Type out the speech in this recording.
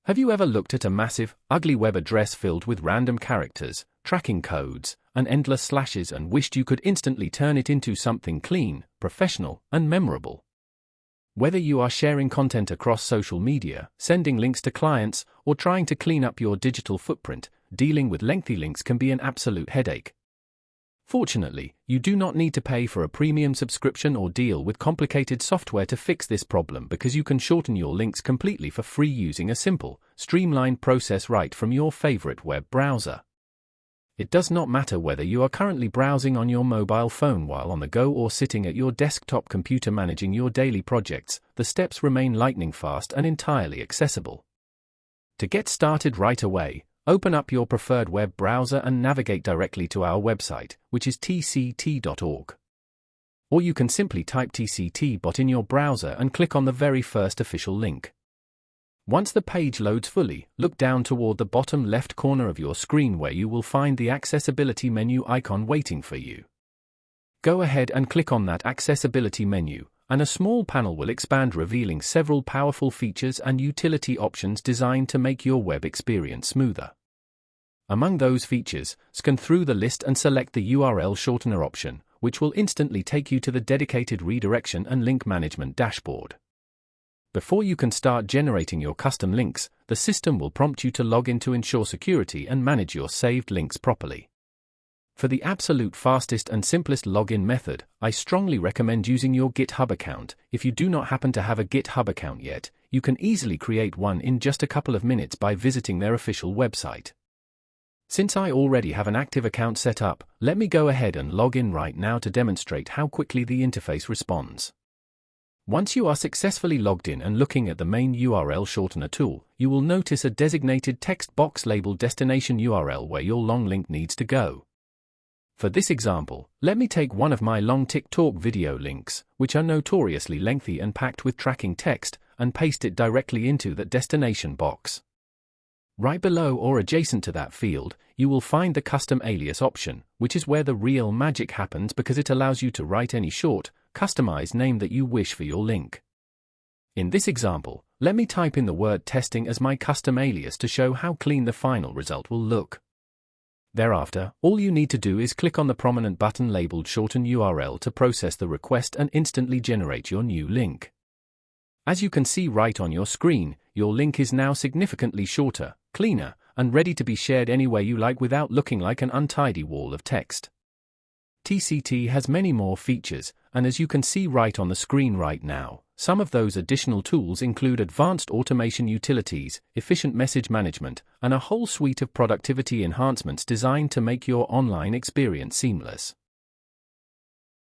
Have you ever looked at a massive, ugly web address filled with random characters, tracking codes, and endless slashes and wished you could instantly turn it into something clean, professional, and memorable? Whether you are sharing content across social media, sending links to clients, or trying to clean up your digital footprint, dealing with lengthy links can be an absolute headache. Fortunately, you do not need to pay for a premium subscription or deal with complicated software to fix this problem, because you can shorten your links completely for free using a simple, streamlined process right from your favorite web browser. It does not matter whether you are currently browsing on your mobile phone while on the go or sitting at your desktop computer managing your daily projects, the steps remain lightning fast and entirely accessible. To get started right away, open up your preferred web browser and navigate directly to our website, which is tct.org. Or you can simply type tctbot in your browser and click on the very first official link. Once the page loads fully, look down toward the bottom left corner of your screen where you will find the accessibility menu icon waiting for you. Go ahead and click on that accessibility menu, and a small panel will expand revealing several powerful features and utility options designed to make your web experience smoother. Among those features, scan through the list and select the URL Shortener option, which will instantly take you to the dedicated redirection and link management dashboard. Before you can start generating your custom links, the system will prompt you to log in to ensure security and manage your saved links properly. For the absolute fastest and simplest login method, I strongly recommend using your GitHub account. If you do not happen to have a GitHub account yet, you can easily create one in just a couple of minutes by visiting their official website. Since I already have an active account set up, let me go ahead and log in right now to demonstrate how quickly the interface responds. Once you are successfully logged in and looking at the main URL Shortener tool, you will notice a designated text box labeled destination URL where your long link needs to go. For this example, let me take one of my long TikTok video links, which are notoriously lengthy and packed with tracking text, and paste it directly into that destination box. Right below or adjacent to that field, you will find the custom alias option, which is where the real magic happens because it allows you to write any short, customized name that you wish for your link. In this example, let me type in the word testing as my custom alias to show how clean the final result will look. Thereafter, all you need to do is click on the prominent button labeled Shorten URL to process the request and instantly generate your new link. As you can see right on your screen, your link is now significantly shorter, cleaner, and ready to be shared anywhere you like without looking like an untidy wall of text. TCT has many more features, and as you can see right on the screen right now, some of those additional tools include advanced automation utilities, efficient message management, and a whole suite of productivity enhancements designed to make your online experience seamless.